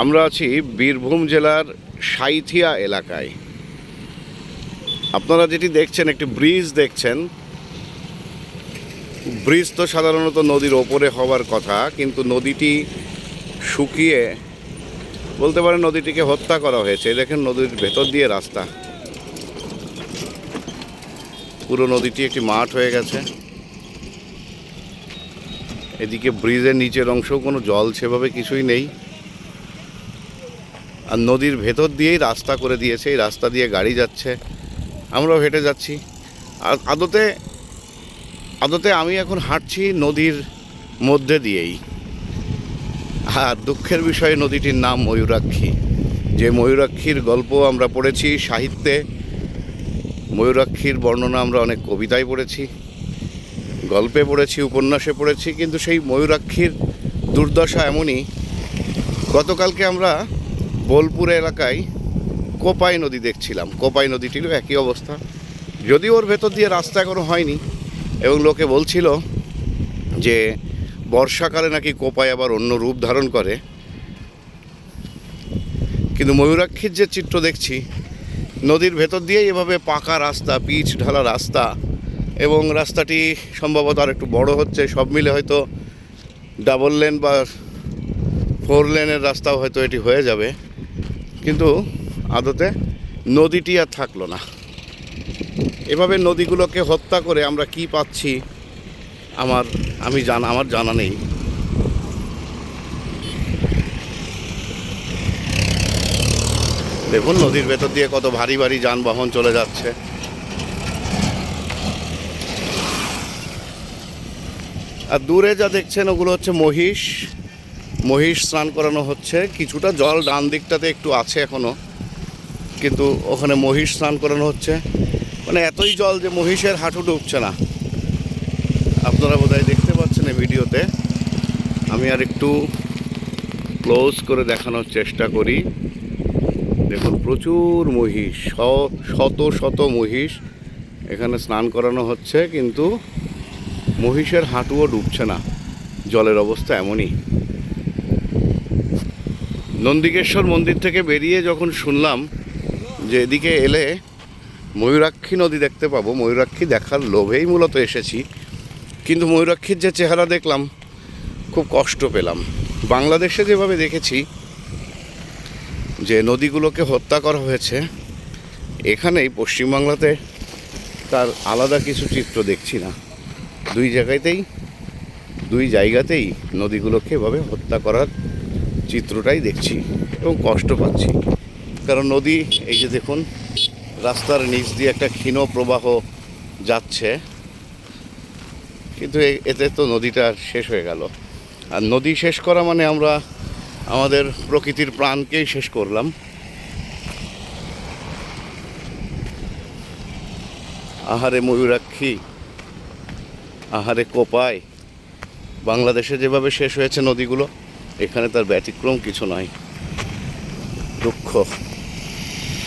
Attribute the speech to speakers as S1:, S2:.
S1: আমরা আছি বীরভূম জেলার সাঁইথিয়া এলাকায়। আপনারা যেটি দেখছেন একটি ব্রিজ দেখছেন। ব্রিজ তো সাধারণত নদীর ওপরে হওয়ার কথা, কিন্তু নদীটি শুকিয়ে বলতে পারেন নদীটিকে হত্যা করা হয়েছে। দেখেন নদীর ভেতর দিয়ে রাস্তা, পুরো নদীটি একটি মাঠ হয়ে গেছে। এদিকে ব্রিজের নিচের অংশেও কোনো জল সেভাবে কিছুই নেই, আর নদীর ভেতর দিয়েই রাস্তা করে দিয়েছে। এই রাস্তা দিয়ে গাড়ি যাচ্ছে, আমরাও হেঁটে যাচ্ছি। আর আদতে আমি এখন হাঁটছি নদীর মধ্যে দিয়েই। আর দুঃখের বিষয়ে নদীটির নাম ময়ূরাক্ষী। যে ময়ূরাক্ষীর গল্প আমরা পড়েছি সাহিত্যে, ময়ূরাক্ষীর বর্ণনা আমরা অনেক কবিতায় পড়েছি, গল্পে পড়েছি, উপন্যাসে পড়েছি, কিন্তু সেই ময়ূরাক্ষীর দুর্দশা এমনই। গতকালকে আমরা বোলপুর এলাকায় কোপাই নদী দেখছিলাম। কোপাই নদীটিরও একই অবস্থা, যদিও ওর ভেতর দিয়ে রাস্তা এখনো হয়নি, এবং লোকে বলছিল যে বর্ষাকালে নাকি কোপাই আবার অন্য রূপ ধারণ করে। কিন্তু ময়ূরাক্ষীর যে চিত্র দেখছি, নদীর ভেতর দিয়েই এভাবে পাকা রাস্তা, পিচ ঢালা রাস্তা, এবং রাস্তাটি সম্ভবত আর একটু বড় হচ্ছে। সব মিলে হয়তো ডাবল লেন বা 4 লেনের রাস্তাও হয়তো এটি হয়ে যাবে, কিন্তু আদতে নদীটি আর থাকলো না। এভাবে নদীগুলোকে হত্যা করে আমরা কি পাচ্ছি আমার জানা নেই। দেখুন নদীর ভেতর দিয়ে কত ভারী ভারী যানবাহন চলে যাচ্ছে। আর দূরে যা দেখছেন ওগুলো হচ্ছে মহিষ স্নান করানো হচ্ছে। কিছুটা জল ডান দিকটাতে একটু আছে এখনো, কিন্তু ওখানে মহিষ স্নান করানো হচ্ছে। মানে এতই জল যে মহিষের হাঁটু ডুবছে না। আপনারা বোধহয় দেখতে পাচ্ছেন এই ভিডিওতে। আমি আর একটু ক্লোজ করে দেখানোর চেষ্টা করি। দেখুন প্রচুর মহিষ, শত শত মহিষ এখানে স্নান করানো হচ্ছে, কিন্তু মহিষের হাঁটুও ডুবছে না। জলের অবস্থা এমনই। নন্দিকেশ্বর মন্দির থেকে বেরিয়ে যখন শুনলাম যে এদিকে এলে ময়ূরাক্ষী নদী দেখতে পাবো, ময়ূরাক্ষী দেখার লোভেই মূলত এসেছি। কিন্তু ময়ূরাক্ষীর যে চেহারা দেখলাম, খুব কষ্ট পেলাম। বাংলাদেশে যেভাবে দেখেছি যে নদীগুলোকে হত্যা করা হয়েছে, এখানেই পশ্চিমবাংলাতে তার আলাদা কিছু চিত্র দেখছি না। দুই জায়গাতেই নদীগুলোকে এভাবে হত্যা করার চিত্রটাই দেখছি, এবং কষ্ট পাচ্ছি। কারণ নদী, এই যে দেখুন রাস্তার নিচ দিয়ে একটা ক্ষীণ প্রবাহ যাচ্ছে, কিন্তু এতে তো নদীটা শেষ হয়ে গেল। আর নদী শেষ করা মানে আমরা আমাদের প্রকৃতির প্রাণকেই শেষ করলাম। আহারে ময়ূরাক্ষী, আহারে কোপাই। বাংলাদেশে যেভাবে শেষ হয়েছে নদীগুলো, এখানে তার ব্যতিক্রম কিছু নয়। দুঃখ।